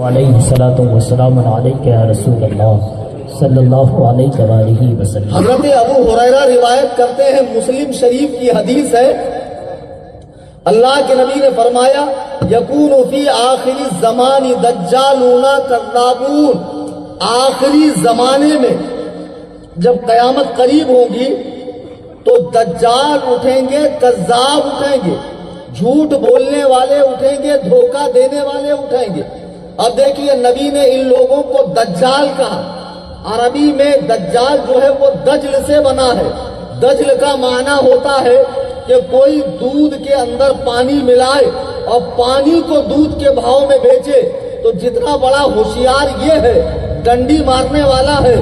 علیہ الصلوۃ والسلام علیک یا رسول اللہ صلی اللہ علیہ وآلہ وسلم۔ حضرت ابو ہریرہ روایت کرتے ہیں، مسلم شریف کی حدیث ہے، اللہ کے نبی نے فرمایا یکون فی آخری الزمان دجالون کذابون، آخری زمانے میں جب قیامت قریب ہوگی تو دجال اٹھیں گے، کذاب اٹھیں گے، جھوٹ بولنے والے اٹھیں گے، دھوکہ دینے والے اٹھیں گے۔ اب دیکھیے نبی نے ان لوگوں کو دجال کہا۔ عربی میں دجال جو ہے وہ دجل سے بنا ہے۔ دجل کا معنی ہوتا ہے کہ کوئی دودھ کے اندر پانی ملائے اور پانی کو دودھ کے بھاؤ میں بیچے، تو جتنا بڑا ہوشیار یہ ہے، ڈنڈی مارنے والا ہے،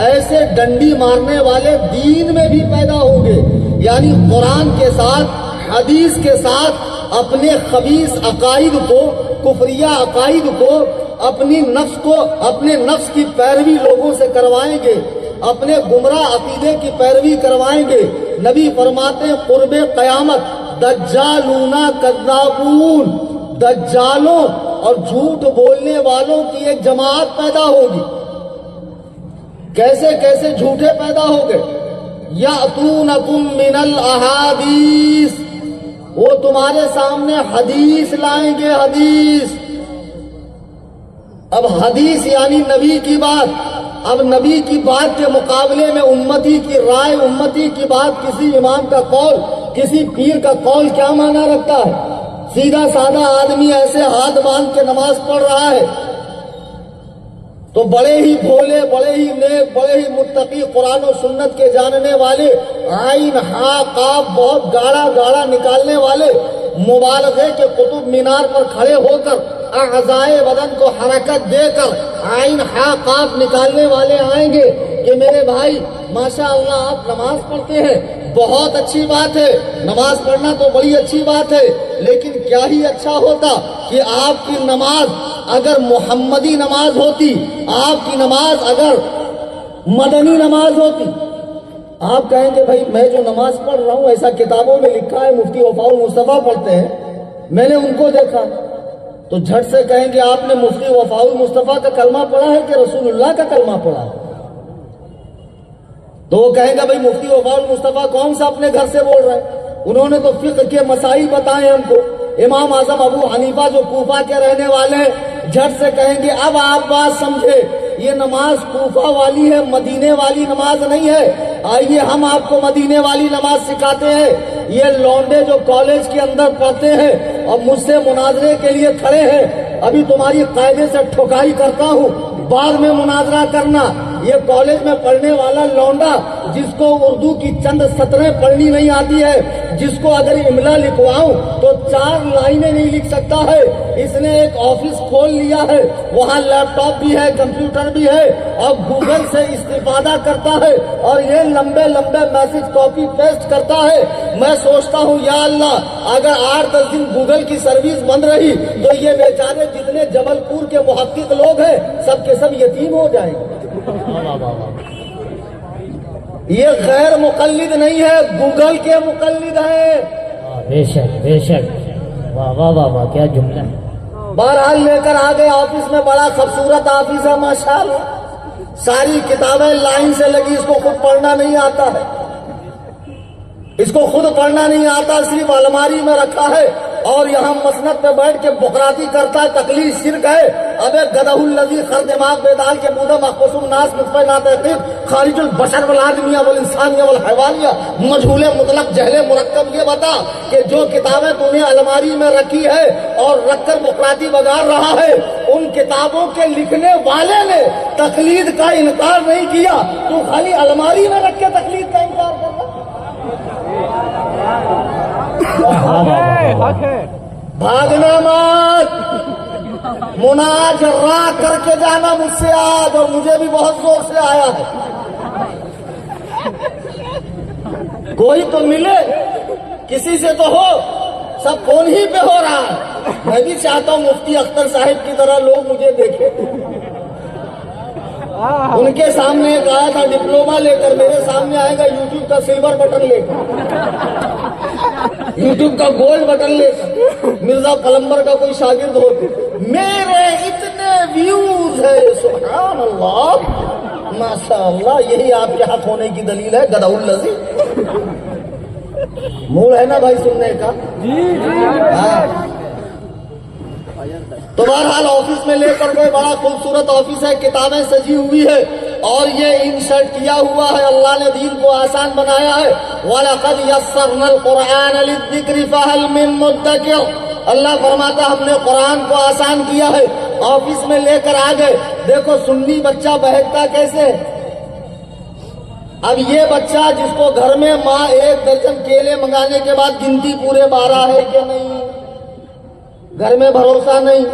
ایسے ڈنڈی مارنے والے دین میں بھی پیدا ہوں گے۔ یعنی قرآن کے ساتھ، حدیث کے ساتھ اپنے خبیث عقائد کو، کفریہ عقائد کو، اپنی نفس کو، اپنے نفس کی پیروی لوگوں سے کروائیں گے، اپنے گمراہ عقیدے کی پیروی کروائیں گے۔ نبی فرماتے ہیں قرب قیامت دجالون کذابون، دجالوں اور جھوٹ بولنے والوں کی ایک جماعت پیدا ہوگی۔ کیسے کیسے جھوٹے پیدا ہو گئے؟ یاتونکم من الاحادیث، وہ تمہارے سامنے حدیث لائیں گے، حدیث۔ اب حدیث یعنی نبی کی بات۔ اب نبی کی بات کے مقابلے میں امتی کی رائے، امتی کی بات، کسی امام کا قول، کسی پیر کا قول کیا معنی رکھتا ہے؟ سیدھا سادہ آدمی ایسے ہاتھ باندھ کے نماز پڑھ رہا ہے تو بڑے ہی بھولے، بڑے ہی نیک، بڑے ہی متقی، قرآن و سنت کے جاننے والے، عین ہا قاف بہت گاڑا گاڑا نکالنے والے، مبالغے کے قطب مینار پر کھڑے ہو کر اعضائے بدن کو حرکت دے کر عین ہا قاف نکالنے والے آئیں گے کہ میرے بھائی ماشاء اللہ آپ نماز پڑھتے ہیں، بہت اچھی بات ہے، نماز پڑھنا تو بڑی اچھی بات ہے، لیکن کیا ہی اچھا ہوتا کہ آپ کی نماز اگر محمدی نماز ہوتی، آپ کی نماز اگر مدنی نماز ہوتی۔ آپ کہیں گے بھائی میں جو نماز پڑھ رہا ہوں ایسا کتابوں میں لکھا ہے، مفتی وفاء المصطفیٰ پڑھتے ہیں، میں نے ان کو دیکھا، تو جھٹ سے کہیں گے آپ نے مفتی وفاء المصطفیٰ کا کلمہ پڑھا ہے کہ رسول اللہ کا کلمہ پڑھا ہے؟ تو وہ کہیں گا بھائی مفتی وفاء المصطفیٰ کون سا اپنے گھر سے بول رہے ہیں؟ انہوں نے تو فقہ کے مسائل بتائے ہم کو۔ امام اعظم ابو حنیفہ جو کوفہ کے رہنے والے ہیں، جھٹ سے کہیں گے اب آپ بات سمجھے، یہ نماز کوفہ والی ہے، مدینے والی نماز نہیں ہے، آئیے ہم آپ کو مدینے والی نماز سکھاتے ہیں۔ یہ لونڈے جو کالج کے اندر پڑھتے ہیں اور مجھ سے مناظرے کے لیے کھڑے ہیں، ابھی تمہاری قاعدے سے ٹھکائی کرتا ہوں، بعد میں مناظرہ کرنا۔ یہ کالج میں پڑھنے والا لونڈا جس کو اردو کی چند سطریں پڑھنی نہیں آتی ہے، جس کو اگر املا لکھواؤں تو 4 لائنیں نہیں لکھ سکتا ہے، اس نے ایک آفس کھول لیا ہے، وہاں لیپ ٹاپ بھی ہے، کمپیوٹر بھی ہے، اور گوگل سے استفادہ کرتا ہے، اور یہ لمبے لمبے میسج کاپی پیسٹ کرتا ہے۔ میں سوچتا ہوں یا اللہ اگر 8-10 دن گوگل کی سروس بند رہی تو یہ بیچارے جتنے جبل پور کے محقق لوگ ہیں سب کے سب یتیم ہو جائیں گے۔ یہ غیر مقلد نہیں ہے، گوگل کے مقلد ہیں۔ بے شک بے شک، واہ واہ واہ واہ، کیا جملہ ہے۔ بہرحال لے کر آگے آفس میں، بڑا خوبصورت آفس ہے ماشاءاللہ، ساری کتابیں لائن سے لگی، اس کو خود پڑھنا نہیں آتا ہے، اس کو خود پڑھنا نہیں آتا، صرف الماری میں رکھا ہے، اور یہاں مسند پہ بیٹھ کے بقراتی کرتا ہے، تقلید شرک ہے۔ ابے گدہ الذی خر دماغ بیدال کے بودا محفوظ الناس مطفع ناتقیب خارج البشر والآدمیہ والانسانیہ والحیوانیہ مجہول مطلق جہل مرکب، یہ بتا کہ جو کتابیں تو نے الماری میں رکھی ہے اور رکھ کر بقراتی بگاڑ رہا ہے، ان کتابوں کے لکھنے والے نے تقلید کا انکار نہیں کیا، تو خالی الماری میں رکھ کے تقلید کا انکار کر رہا۔ بھاگنا مت، مناجرہ کر کے جانا مجھ سے آج، اور مجھے بھی بہت زور سے آیا ہے۔ کوئی تو ملے، کسی سے تو ہو، سب فون ہی پہ ہو رہا ہے۔ میں بھی چاہتا ہوں مفتی اختر صاحب کی طرح لوگ مجھے دیکھیں۔ ان کے سامنے ایک آیا تھا ڈپلوما لے کر، میرے سامنے آئے گا یوٹیوب کا سلور بٹن لے کر، یوٹیوب کا گولڈ بٹن لے کر، مرزا پلمبر کا کوئی شاگرد ہو۔ میرے اتنے سبحان اللہ، ماشاء اللہ، یہی آپ کے حق ہونے کی دلیل ہے گدہ الذی۔ موڈ ہے نا بھائی سننے کا؟ ہاں۔ تو بہرحال آفس میں لے کر گئے، بڑا خوبصورت آفس ہے، کتابیں سجی ہوئی ہے اور یہ انسرٹ کیا ہوا ہے، اللہ نے دین کو آسان بنایا ہے۔ وَلَقَدْ يَسَّرْنَا الْقُرْآنَ لِلذِّكْرِ فَهَلْ مِن مُّدَّكِرٍ۔ اللہ فرماتا ہم نے قرآن کو آسان کیا ہے۔ آفس میں لے کر آ گئے، دیکھو سنی بچہ بہکتا کیسے ہے۔ اب یہ بچہ جس کو گھر میں ماں 1 درجن کیلے منگانے کے بعد گنتی پورے 12 ہے کہ نہیں، گھر میں بھروسہ نہیں،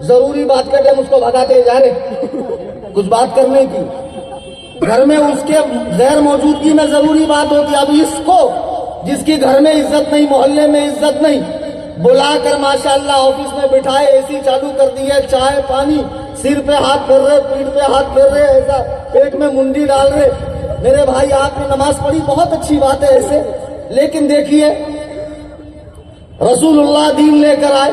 ضروری بات کرتے ہم اس کو بھگاتے جا رہے کچھ بات کرنے کی، گھر میں اس کے غیر موجودگی میں ضروری بات ہوتی ہے۔ اب اس کو جس کی گھر میں عزت نہیں، محلے میں عزت نہیں، بلا کر ماشاءاللہ آفس میں بٹھائے، اے سی چالو کر دی ہے، چائے پانی، سر پہ ہاتھ پھیر رہے، پیٹھ پہ ہاتھ پھیر رہے، ایسا پیٹ میں منڈی ڈال رہے۔ میرے بھائی آپ نے نماز پڑھی، بہت اچھی بات ہے ایسے، لیکن دیکھیے رسول اللہ دین لے کر آئے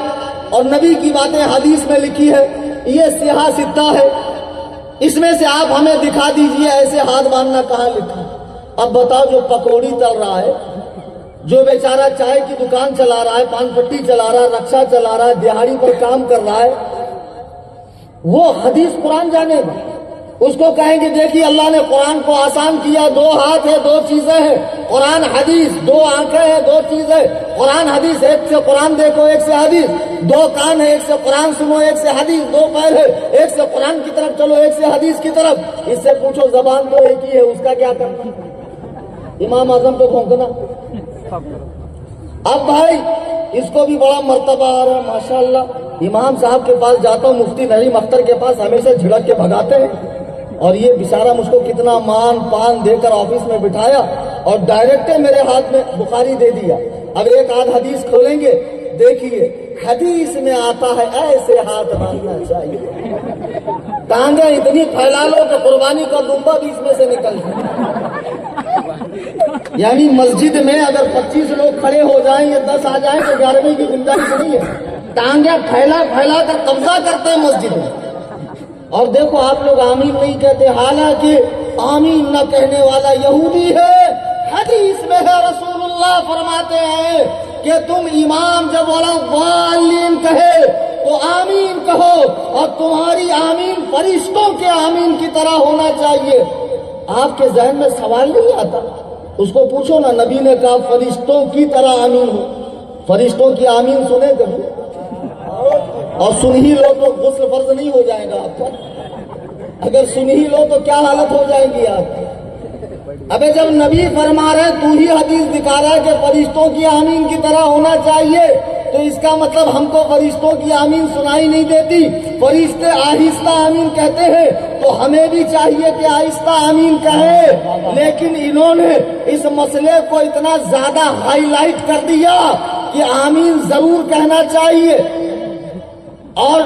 اور نبی کی باتیں حدیث میں لکھی ہے، یہ سیاہ ستہ ہے، اس میں سے آپ ہمیں دکھا دیجئے ایسے ہاتھ باندھنا کہاں لکھا۔ اب بتاؤ جو پکوڑی تل رہا ہے، جو بیچارہ چائے کی دکان چلا رہا ہے، پان پٹی چلا رہا ہے، رکشہ چلا رہا ہے، دیہاڑی پر کام کر رہا ہے، وہ حدیث قرآن جانے گا، اس کو کہیں گے دیکھیے اللہ نے قرآن کو آسان کیا، 2 ہاتھ ہے 2 چیزیں ہیں، قرآن حدیث 2 آنکھیں ہیں 2 چیزیں، قرآن حدیث، ایک سے قرآن دیکھو ایک سے حدیث، 2 کان ہے ایک سے قرآن سنو ایک سے حدیث، 2 پیر ہے ایک سے قرآن کی طرف چلو ایک سے حدیث کی طرف۔ اس سے پوچھو زبان تو ایک ہی ہے، اس کا کیا کرنا؟ امام اعظم پہ بھونکنا۔ اب بھائی اس کو بھی بڑا مرتبہ آ رہا ہے ماشاءاللہ، امام صاحب کے پاس جاتا ہوں، مفتی نعیم اختر کے پاس ہمیشہ جھڑک کے بھگاتے ہیں، اور یہ بیچارہ مجھ کو کتنا مان پان دے کر آفس میں بٹھایا اور ڈائریکٹ میرے ہاتھ میں بخاری دے دیا۔ اب ایک آدھ حدیث کھولیں گے، دیکھیے حدیث میں آتا ہے ایسے ہاتھ باندھنا چاہیے، ٹانگیں اتنی پھیلا لو کہ قربانی کا دمبا بھی اس میں سے نکل جائے۔ یعنی مسجد میں اگر 25 لوگ کھڑے ہو جائیں یا 10 آ جائیں تو 11ویں کی گنجائش نہیں ہے، ٹانگیں پھیلا پھیلا کر قبضہ کرتے ہیں مسجد میں۔ اور دیکھو آپ لوگ آمین نہیں کہتے، حالانکہ آمین نہ کہنے والا یہودی ہے۔ حدیث میں ہے رسول اللہ فرماتے ہیں کہ تم امام جب ولا ضالین کہے تو آمین کہو، اور تمہاری آمین فرشتوں کے آمین کی طرح ہونا چاہیے۔ آپ کے ذہن میں سوال نہیں آتا؟ اس کو پوچھو نا، نبی نے کہا فرشتوں کی طرح آمین ہو، فرشتوں کی آمین سنے کبھی؟ اور سن ہی لو تو غسل فرض نہیں ہو جائے گا آپ کا، اگر سن ہی لو تو کیا حالت ہو جائے گی آپ کی؟ ابے جب نبی فرما رہے تو ہی حدیث دکھا رہا ہے کہ فرشتوں کی آمین کی طرح ہونا چاہیے، تو اس کا مطلب ہم کو فرشتوں کی آمین سنائی نہیں دیتی، فرشتے آہستہ آمین کہتے ہیں تو ہمیں بھی چاہیے کہ آہستہ آمین کہیں، لیکن انہوں نے اس مسئلے کو اتنا زیادہ ہائی لائٹ کر دیا کہ آمین ضرور کہنا چاہیے۔ اور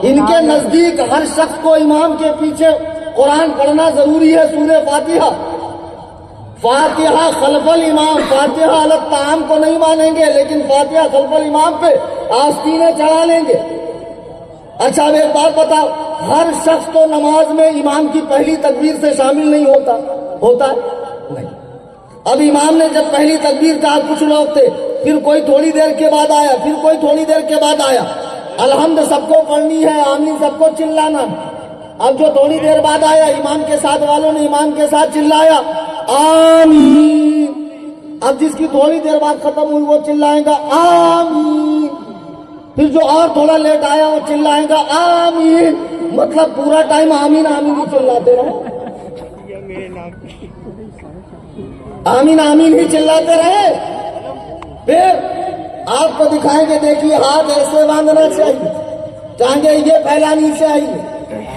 ان کے نزدیک ہر شخص کو امام کے پیچھے قرآن پڑھنا ضروری ہے، سورہ فاتحہ، فاتحہ خلف الامام، فاتحہ علی الطعام کو نہیں مانیں گے لیکن فاتحہ خلف الامام پہ آستینیں چڑھا لیں گے۔ اچھا اب ایک بات بتاؤ، ہر شخص تو نماز میں امام کی پہلی تکبیر سے شامل نہیں ہوتا ہے؟ نہیں۔ اب امام نے جب پہلی تکبیر کہا، کچھ لوگ تھے، پھر کوئی تھوڑی دیر کے بعد آیا، پھر کوئی تھوڑی دیر کے بعد آیا، الحمد سب کو پڑھنی ہے، آمین سب کو چلانا۔ اب جو تھوڑی دیر بعد آیا، امام کے ساتھ والوں نے امام کے ساتھ چلایا آمین، اب جس کی تھوڑی دیر بعد ختم ہوئی وہ چلائے گا آمین، پھر جو اور تھوڑا لیٹ آیا وہ چلائے گا آمین، مطلب پورا ٹائم آمین آمین ہی چلاتے رہے، آمین آمین ہی چلاتے رہے۔ پھر آپ کو دکھائیں گے، دیکھیے ہاتھ ایسے باندھنا چاہیے، ٹانگیں یہ پھیلانی چاہیے،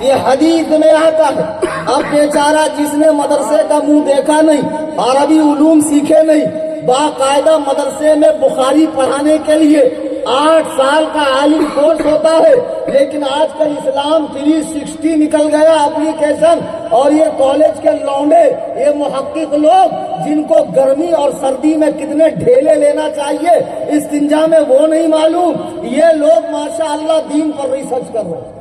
یہ حدیث میں آتا ہے۔ اب بیچارہ جس نے مدرسے کا منہ دیکھا نہیں، عربی علوم سیکھے نہیں، باقاعدہ مدرسے میں بخاری پڑھانے کے لیے 8 سال کا عالم کورس ہوتا ہے، لیکن آج کل اسلام 360 نکل گیا اپلیکیشن، اور یہ کالج کے لونڈے، یہ محقق لوگ جن کو گرمی اور سردی میں کتنے ڈھیلے لینا چاہیے استنجا میں وہ نہیں معلوم، یہ لوگ ماشاءاللہ دین پر ریسرچ کر رہے ہیں۔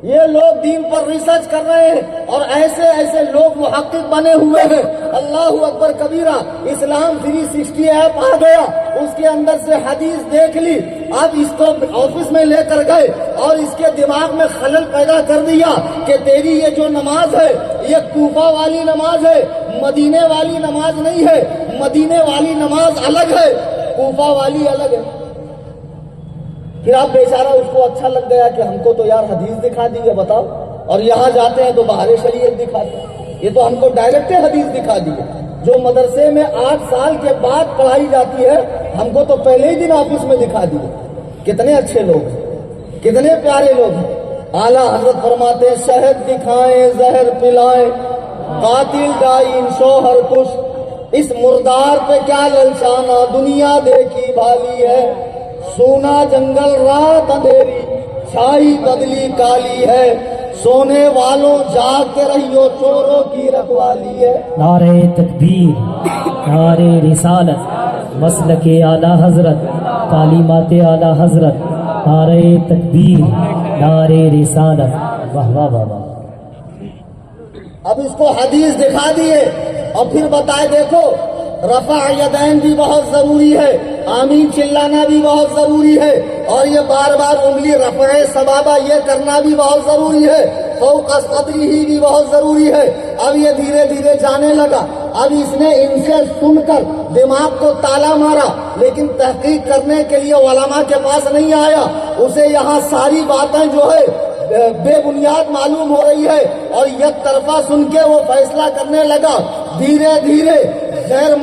یہ لوگ دین پر ریسرچ کر رہے ہیں اور ایسے ایسے لوگ محقق بنے ہوئے ہیں. اللہ اکبر کبیرہ. اسلام 360 ایپ آ گیا, اس کے اندر سے حدیث دیکھ لی, اب اس کو آفس میں لے کر گئے اور اس کے دماغ میں خلل پیدا کر دیا کہ تیری یہ جو نماز ہے یہ کوفہ والی نماز ہے, مدینے والی نماز نہیں ہے. مدینے والی نماز الگ ہے, کوفہ والی الگ ہے. پھر آپ بیچارہ اس کو اچھا لگ گیا کہ ہم کو تو یار حدیث دکھا دی ہے, بتاؤ, اور یہاں جاتے ہیں تو باہر شریعت دکھاتے ہیں. یہ تو ہم کو ڈائریکٹ حدیث دکھا دی ہے. جو مدرسے میں 8 سال کے بعد پڑھائی جاتی ہے ہم کو تو پہلے ہی دن آفس میں دکھا دی ہے. کتنے اچھے لوگ ہیں, کتنے پیارے لوگ ہیں. اعلیٰ حضرت فرماتے ہیں شہد دکھائیں زہر پلائیں, قاتل ڈائن شوہر کش, اس مردار پہ کیا للچانا, دنیا دیکھی بھالی ہے. سونا جنگل رات اندھیری, چھائی بدلی کالی ہے. سونے والوں جاگتے رہیو, چوروں کی رکھوالی ہے. نعرہ تکبیر, نعرہ رسالت, مسلک اعلیٰ حضرت, تعلیمات اعلیٰ حضرت, نعرہ تکبیر, نعرہ رسالت. واہ واہ واہ واہ. اب اس کو حدیث دکھا دیے اور پھر بتائے دیکھو رفع یدین بھی بہت ضروری ہے, آمین چلانا بھی بہت ضروری ہے, اور یہ بار بار انگلی رفع سبابہ یہ کرنا بھی بہت ضروری ہے, فوق صدری ہی بھی بہت ضروری ہے. اب یہ دھیرے دھیرے جانے لگا. اب اس نے ان سے سن کر دماغ کو تالا مارا, لیکن تحقیق کرنے کے لیے علماء کے پاس نہیں آیا. اسے یہاں ساری باتیں جو ہے بے بنیاد معلوم ہو رہی ہے اور یک طرفہ سن کے وہ فیصلہ کرنے لگا. دھیرے دھیرے غیر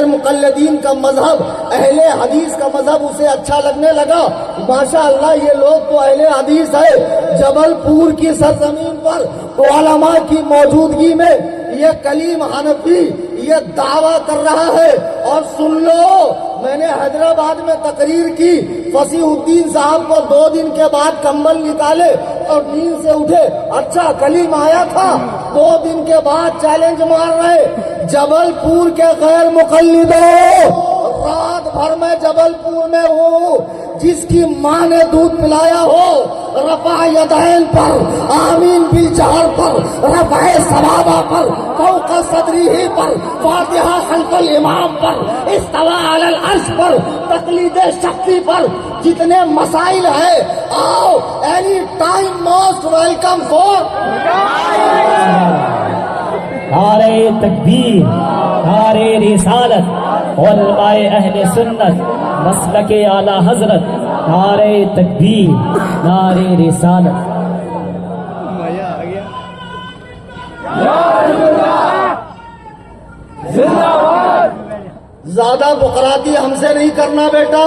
مقلدین کا مذہب, اہل حدیث کا مذہب اسے اچھا لگنے لگا. ماشاءاللہ یہ لوگ تو اہل حدیث ہے. جبل پور کی سرزمین پر علماء کی موجودگی میں یہ کلیم حنفی یہ دعویٰ کر رہا ہے. اور سن لو, میں نے حیدرآباد میں تقریر کی, فصیح الدین صاحب کو 2 دن کے بعد کمبل نکالے اور نیند سے اٹھے, اچھا کلیم آیا تھا, 2 دن کے بعد چیلنج مار رہے. جبل پور کے غیر مقلدوں, رات بھر میں جبل پور میں ہوں, جس کی ماں نے دودھ پلایا ہو رفع یدین پر, آمین بالجہر پر, رفع سبابہ پر, فوق صدری ہی پر, فاتحہ خلف الامام پر, استوى علی العرش پر, تقلید شخصی پر, جتنے مسائل ہیں آؤ اینی ٹائم موسٹ ویلکم. نعرہ تکبیر, نعرہ رسالت, علماء اہل سنت, مسلک اعلیٰ حضرت, نعرہ تکبیر, نعرہ رسالت. زیادہ بقراتی ہم سے نہیں کرنا بیٹا,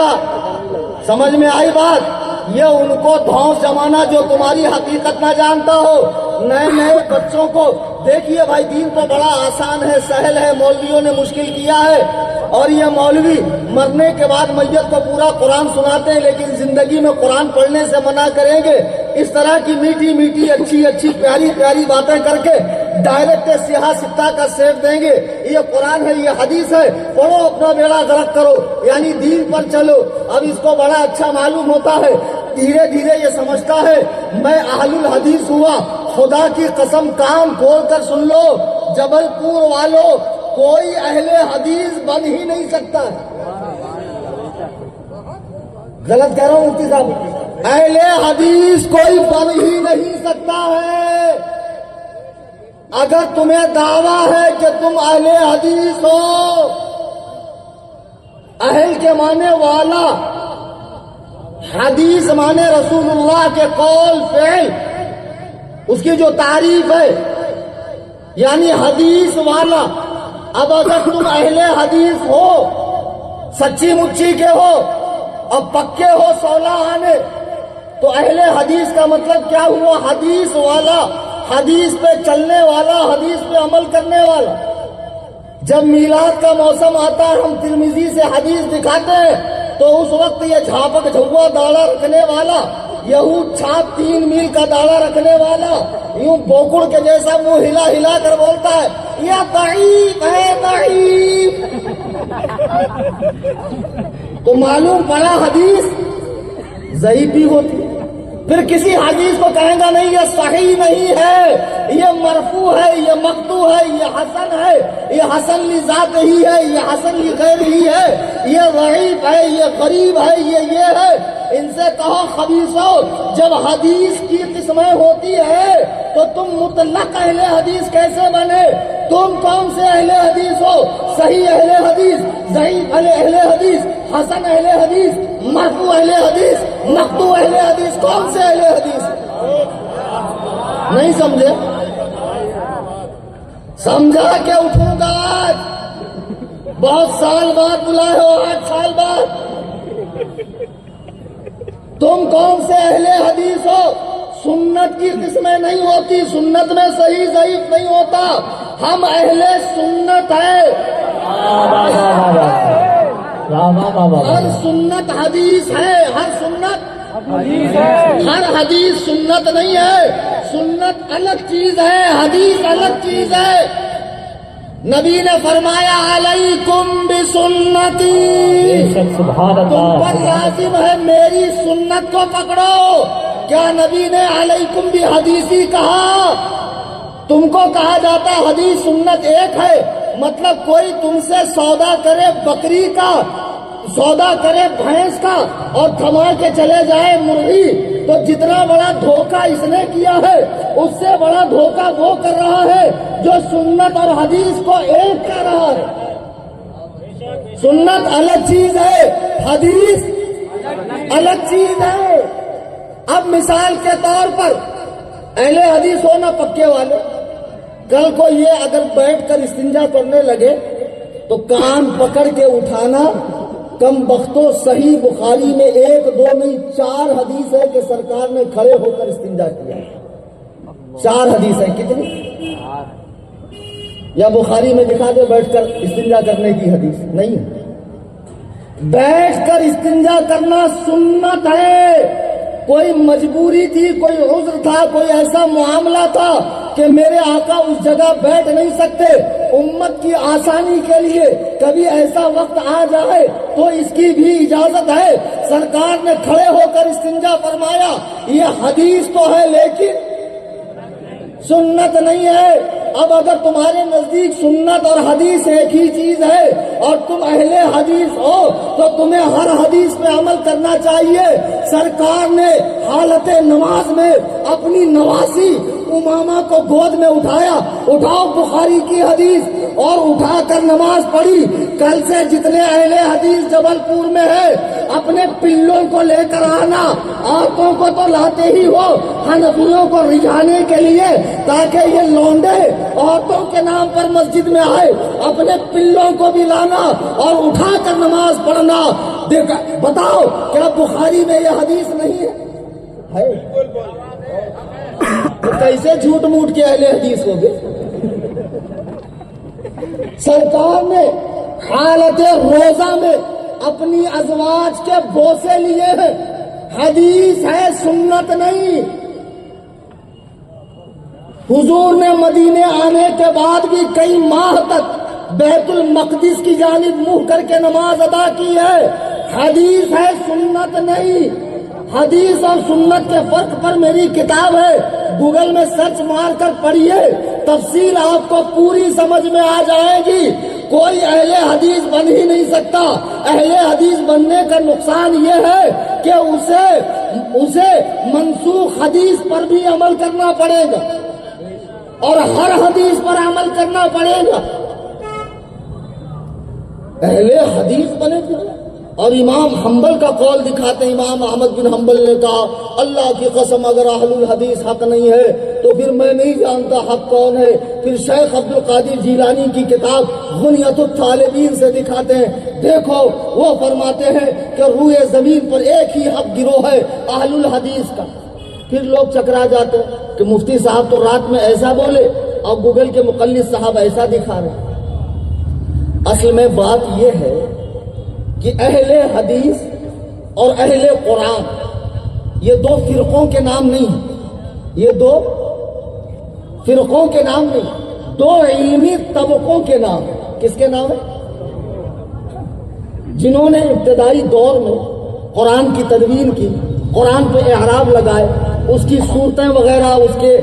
سمجھ میں آئی بات. یہ ان کو دھونس جمانا جو تمہاری حقیقت نہ جانتا ہو. نئے نئے بچوں کو دیکھیے بھائی, دین تو بڑا آسان ہے, سہل ہے, مولویوں نے مشکل کیا ہے. اور یہ مولوی مرنے کے بعد میت کو پورا قرآن سناتے ہیں, لیکن زندگی میں قرآن پڑھنے سے منع کریں گے. اس طرح کی میٹھی میٹھی اچھی اچھی پیاری پیاری باتیں کر کے ڈائریکٹ سیاہ سکہ کا سیٹ دیں گے. یہ قرآن ہے, یہ حدیث ہے, پڑھو, اپنا بیڑا غرق کرو, یعنی دین پر چلو. اب اس کو بڑا اچھا معلوم ہوتا ہے, دھیرے دھیرے یہ سمجھتا ہے میں اہل الحدیث ہوا. خدا کی قسم کان کھول کر سن لو, جبل پور والوں, کوئی اہل حدیث بن ہی نہیں سکتا. غلط کہہ رہا ہوں مفتی صاحب, اہل حدیث کوئی بن ہی نہیں سکتا ہے. اگر تمہیں دعویٰ ہے کہ تم اہل حدیث ہو, اہل کے معنی والا, حدیث مانے رسول اللہ کے قول فعل, اس کی جو تعریف ہے, یعنی حدیث والا. اب اگر تم اہل حدیث ہو, سچی مچی کے ہو, اب پکے ہو 16 آنے, تو اہل حدیث کا مطلب کیا ہوا؟ حدیث والا, حدیث پہ چلنے والا, حدیث پہ عمل کرنے والا. جب میلاد کا موسم آتا ہے, ہم ترمذی سے حدیث دکھاتے ہیں, تو اس وقت یہ جھاپک جھوا داڑھا رکھنے والا, یہود چھاپ 3 میل کا داڑھا رکھنے والا, یوں بوکڑ کے جیسا منہ ہلا ہلا کر بولتا ہے یہ ضعیف ہے, ضعیف. تو معلوم پڑا حدیث ضعیف بھی ہوتی, پھر کسی حدیث کو کہیں گا نہیں یہ صحیح نہیں ہے، یہ مرفوع ہے، یہ مقطوع ہے، یہ حسن ہے، یہ حسن لذات ہی ہے، یہ حسن لغیر ہی ہے، یہ ضعیف ہے، یہ غریب ہے، یہ ہے۔ ان سے کہو خبیثو، جب حدیث کی قسمیں ہوتی ہے تو تم مطلق اہل حدیث کیسے بنے؟ تم کون سے اہل حدیث ہو؟ صحیح اہل حدیث، ضعیف اہل حدیث، حسن اہل حدیث، مرفوع اہل حدیث، مقطوع اہل حدیث، کون سے اہل حدیث؟ نہیں سمجھے؟ سمجھا کہ اٹھوں گا آج؟ بہت سال بعد بلائے ہو، 8 سال بعد۔ تم کون سے اہل حدیث ہو؟ سنت کی قسمیں نہیں ہوتی، سنت میں صحیح ضعیف نہیں ہوتا، ہم اہل سنت ہیں۔ ہر سنت حدیث ہے، ہر سنت ہر حدیث سنت نہیں ہے، سنت الگ چیز ہے، حدیث الگ چیز ہے۔ نبی نے فرمایا علیکم بسنتی، تم پر لازم ہے میری سنت کو پکڑو۔ کیا نبی نے علیکم بحدیثی کہا؟ تم کو کہا جاتا حدیث سنت ایک ہے، مطلب کوئی تم سے سودا کرے بکری کا، سودا کرے بھینس کا اور تھما کے چلے جائے مرغی، تو جتنا بڑا دھوکہ اس نے کیا ہے اس سے بڑا دھوکہ وہ کر رہا ہے جو سنت اور حدیث کو ایک کر رہا ہے۔ سنت الگ چیز ہے، حدیث الگ چیز ہے۔ اب مثال کے طور پر اہل حدیث ہونا پکے والے، کل کو یہ اگر بیٹھ کر استنجا کرنے لگے تو کان پکڑ کے اٹھانا، کم بختوں صحیح بخاری میں 1 2 نہیں 4 حدیث ہے کہ سرکار نے کھڑے ہو کر استنجا کیا۔ 4 حدیث ہے، کتنی؟ یا بخاری میں دکھا دے بیٹھ کر استنجا کرنے کی حدیث نہیں ہے۔ بیٹھ کر استنجا کرنا سنت ہے۔ کوئی مجبوری تھی، کوئی عذر تھا، کوئی ایسا معاملہ تھا کہ میرے آقا اس جگہ بیٹھ نہیں سکتے، امت کی آسانی کے لیے کبھی ایسا وقت آ جائے تو اس کی بھی اجازت ہے۔ سرکار نے کھڑے ہو کر استنجا فرمایا، یہ حدیث تو ہے لیکن سنت نہیں ہے۔ اب اگر تمہارے نزدیک سنت اور حدیث ایک ہی چیز ہے اور تم اہل حدیث ہو تو تمہیں ہر حدیث پہ عمل کرنا چاہیے۔ سرکار نے حالت نماز میں اپنی نواسی امامہ کو گود میں اٹھایا، اٹھاؤ بخاری کی حدیث، اور اٹھا کر نماز پڑھی۔ کل سے جتنے اہل حدیث جبل پور میں ہے اپنے پلوں کو لے کر آنا، عورتوں کو تو لاتے ہی ہو حنفیوں کو رجھانے کے لیے، تاکہ یہ لونڈے عورتوں کے نام پر مسجد میں آئے، اپنے پلوں کو بھی لانا اور اٹھا کر نماز پڑھنا۔ بتاؤ کیا بخاری میں یہ حدیث نہیں ہے؟ تو کیسے جھوٹ موٹ کے اہل حدیث ہو گئے؟ سرکار نے حالت روزہ میں اپنی ازواج کے بوسے لیے ہیں، حدیث ہے سنت نہیں۔ حضور نے مدینے آنے کے بعد بھی کئی ماہ تک بیت المقدس کی جانب منہ کر کے نماز ادا کی ہے، حدیث ہے سنت نہیں۔ حدیث اور سنت کے فرق پر میری کتاب ہے، گوگل میں سرچ مار کر پڑھیے، تفصیل آپ کو پوری سمجھ میں آ جائے گی۔ کوئی اہل حدیث بن ہی نہیں سکتا۔ اہل حدیث بننے کا نقصان یہ ہے کہ اسے منسوخ حدیث پر بھی عمل کرنا پڑے گا اور ہر حدیث پر عمل کرنا پڑے گا۔ اہل حدیث بنے تھے اور امام حنبل کا قول دکھاتے ہیں۔ امام احمد بن حنبل نے کہا اللہ کی قسم اگر اہل الحدیث حق نہیں ہے تو پھر میں نہیں جانتا حق کون ہے۔ پھر شیخ عبد القادر جیلانی کی کتاب غنیۃ الطالبین سے دکھاتے ہیں، دیکھو وہ فرماتے ہیں کہ روئے زمین پر ایک ہی حق گروہ ہے اہل الحدیث کا۔ پھر لوگ چکرا جاتے ہیں کہ مفتی صاحب تو رات میں ایسا بولے اور گوگل کے مقلد صاحب ایسا دکھا رہے ہیں۔ اصل میں بات یہ ہے کہ اہل حدیث اور اہل قرآن یہ 2 فرقوں کے نام نہیں ہیں، یہ 2 فرقوں کے نام نہیں، 2 علمی طبقوں کے نام ہیں۔ کس کے نام ہیں؟ جنہوں نے ابتدائی دور میں قرآن کی تدوین کی، قرآن پہ اعراب لگائے، اس کی صورتیں وغیرہ، اس کے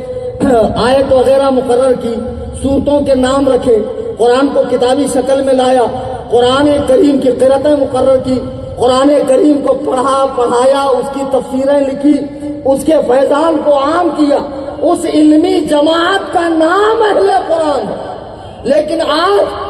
آیت وغیرہ مقرر کی، صورتوں کے نام رکھے، قرآن کو کتابی شکل میں لایا، قرآن کریم کی قرأتیں مقرر کی، قرآن کریم کو پڑھایا، اس کی تفسیریں لکھی، اس کے فیضان کو عام کیا، اس علمی جماعت کا نام اہل قرآن ہے۔ لیکن آج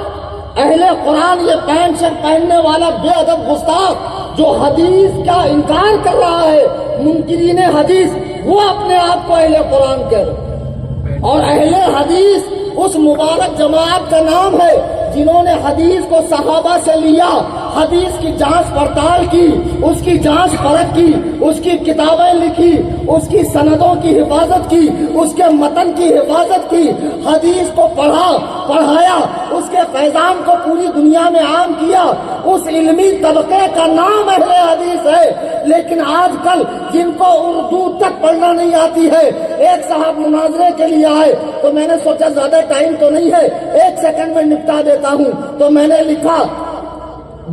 اہل قرآن یہ پینٹ شرٹ پہننے والا بے ادب گستاخ جو حدیث کا انکار کر رہا ہے، منکرین حدیث، وہ اپنے آپ کو اہل قرآن کہہ رہے ہیں۔ اور اہل حدیث اس مبارک جماعت کا نام ہے جنہوں نے حدیث کو صحابہ سے لیا، حدیث کی جانچ پڑتال کی، اس کی جانچ پرکھ کی، اس کی کتابیں لکھی، اس کی سندوں کی حفاظت کی، اس کے متن کی حفاظت کی، حدیث کو پڑھایا، اس کے فیضان کو پوری دنیا میں عام کیا۔ اس علمی طبقے کا نام اہل حدیث ہے۔ لیکن آج کل جن کو اردو تک پڑھنا نہیں آتی ہے، ایک صاحب مناظرے کے لیے آئے تو میں نے سوچا زیادہ ٹائم تو نہیں ہے، 1 سیکنڈ میں نپٹا دیتا ہوں، تو میں نے لکھا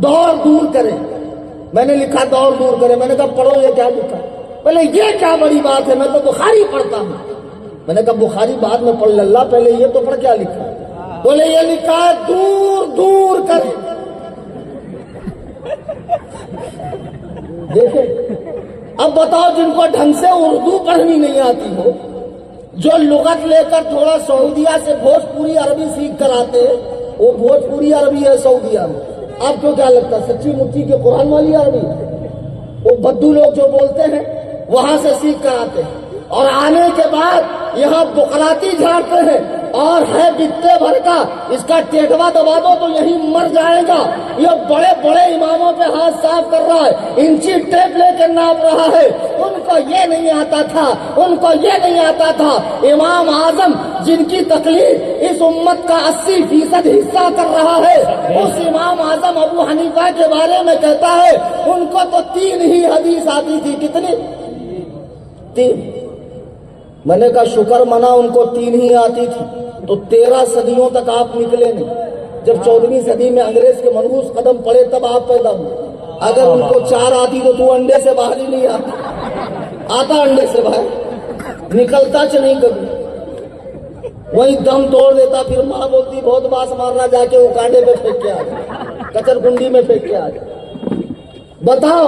دور دور کرے، میں نے لکھا دور دور کرے، میں نے کہا پڑھو یہ کیا لکھا، پہلے یہ کیا بڑی بات ہے، میں تو بخاری پڑھتا ہوں، میں نے کہا بخاری بعد میں پڑھ لے، اللہ پہلے یہ تو پڑھ کیا لکھا، بولے یہ لکھا ہے دور دور کرے۔ دیکھیں اب بتاؤ، جن کو ڈھنگ سے اردو پڑھنی نہیں آتی ہو، جو لغت لے کر تھوڑا سعودیہ سے بھوجپوری عربی سیکھ کر آتے ہیں، وہ بھوجپوری عربی ہے سعودیہ میں، آپ کو کیا لگتا ہے سچی مچی کے قرآن والی عربی؟ وہ بدو لوگ جو بولتے ہیں وہاں سے سیکھ کر آتے ہیں، اور آنے کے بعد یہاں بقراتی جھاڑتے ہیں، اور ہے بتے بھر کا، اس کا ٹیٹوا دبا دو تو یہی مر جائے گا۔ یہ بڑے بڑے اماموں پہ ہاتھ صاف کر رہا ہے، انچی ٹیپ لے کے ناپ رہا ہے، ان کو یہ نہیں آتا تھا، ان کو یہ نہیں آتا تھا۔ امام اعظم جن کی تکلیف اس امت کا 80% حصہ کر رہا ہے، اس امام اعظم ابو حنیفہ کے بارے میں کہتا ہے ان کو تو 3 ہی حدیث آتی تھی۔ کتنی؟ 3۔ میں نے کہا شکر منا ان کو 3 ہی آتی تھی، تو 13 صدیوں تک آپ نکلے نہیں۔ جب 14ویں صدی میں انگریز کے منحوس قدم پڑے تب آپ پیدا ہوئے۔ اگر ان کو 4 آتی تو انڈے سے باہر ہی نہیں آتا انڈے سے باہر نکلتا چ نہیں کبھی، وہی دم توڑ دیتا، پھر ماں بولتی بہت باس مارنا، جا کے وہ کانڈے پہ پھینک کے آ جائے، کچر کنڈی میں پھینک کے آ جائے۔ بتاؤ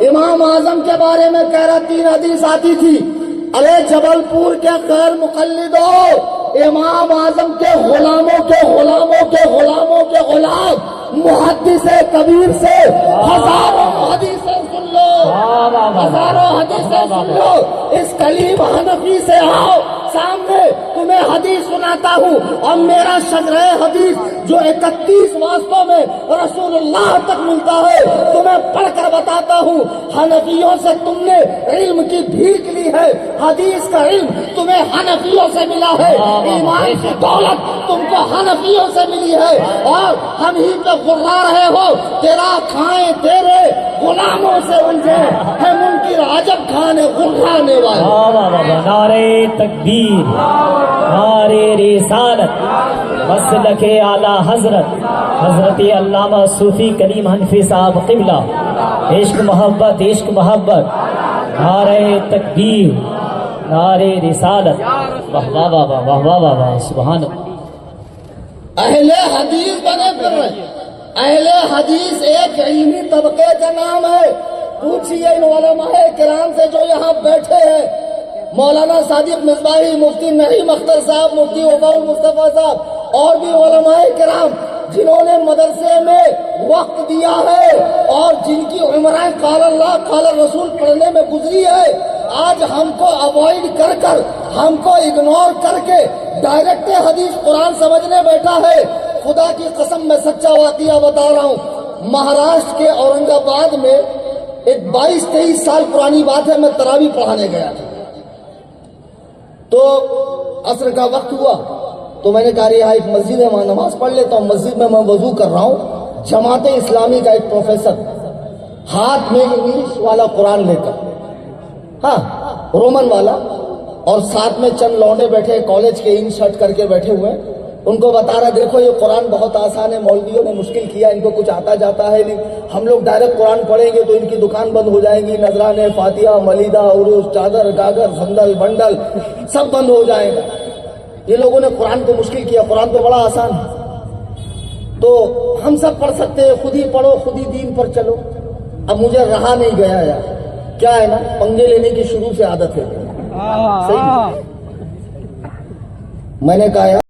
امام اعظم کے بارے میں کہہ رہا 3 حدیث آتی تھی۔ ارے جبل پور کے غیر مقلدو، امام اعظم کے غلاموں کے غلاموں کے غلاموں کے غلام محدث کبیر سے ہزاروں حدیثیں سن لو، ہزاروں حدیثیں سن لو۔ اس کلیم حنفی سے آؤ سامنے، تمہیں حدیث سناتا ہوں، اور میرا شجرہ حدیث جو 31 واسطوں میں رسول اللہ تک ملتا ہے تمہیں پڑھ کر بتاتا ہوں۔ حنفیوں سے تم نے علم کی بھیک لی ہے، حدیث کا علم تمہیں حنفیوں سے ملا ہے، ایمان کی دولت تم کو حنفیوں سے ملی ہے، اور ہم ہی پہ غرا رہے ہو۔ تیرا کھائیں تیرے غلاموں سے الجھے ہے منکر عجب کھانے غرانے والے۔ نعرہ تکبیر، نعرہ رسالت، مسلک اعلی حضرت علامہ صوفی کریم حنفی صاحب قبلہ، عشق محبت عشق محبت، نعرہ تکبیر، نعرہ رسالت، واہ واہ واہ واہ واہ واہ واہ، سبحان اللہ۔ اہل حدیث بنے پھر رہے۔ اہل حدیث ایک علمی طبقے کا نام ہے۔ پوچھئے ان علماء کرام سے جو یہاں بیٹھے ہیں، مولانا صادق مصباحی، مفتی نعیم اختر صاحب، مفتی وفا المصطفیٰ صاحب، اور بھی علماء کرام جنہوں نے مدرسے میں وقت دیا ہے اور جن کی عمریں قال اللہ قال رسول پڑھنے میں گزری ہے، آج ہم کو اوائڈ کر کر، ہم کو اگنور کر کے ڈائریکٹ حدیث قرآن سمجھنے بیٹھا ہے۔ خدا کی قسم میں سچا واقعہ بتا رہا ہوں۔ مہاراشٹر کے اورنگ آباد میں ایک 22-23 سال پرانی بات ہے، میں تراویح پڑھانے گیا تھا، تو عصر کا وقت ہوا تو میں نے کہا یہاں ایک مسجد ہے، وہاں نماز پڑھ لیتا ہوں۔ مسجد میں وضو کر رہا ہوں، جماعت اسلامی کا ایک پروفیسر ہاتھ میں انگلش والا قرآن لے کر، ہاں رومن والا، اور ساتھ میں چند لونڈے بیٹھے کالج کے ان شرٹ کر کے بیٹھے ہوئے، ان کو بتا رہا دیکھو یہ قرآن بہت آسان ہے، مولویوں نے مشکل کیا، ان کو کچھ آتا جاتا ہے نہیں، ہم لوگ ڈائریکٹ قرآن پڑھیں گے تو ان کی دکان بند ہو جائیں گی، نذرانے، فاتحہ، ملیدہ، عروس، چادر، گاگر، سندل، بنڈل سب بند ہو جائیں گا۔ یہ لوگوں نے قرآن کو مشکل کیا، قرآن تو بڑا آسان ہے۔ تو ہم سب پڑھ سکتے ہیں، خود ہی پڑھو، خود ہی دین پر چلو۔ اب مجھے رہا نہیں گیا یار، کیا ہے نا، پنگے لینے کی شروع سے عادت ہے۔ صحیح میں نے کہا یار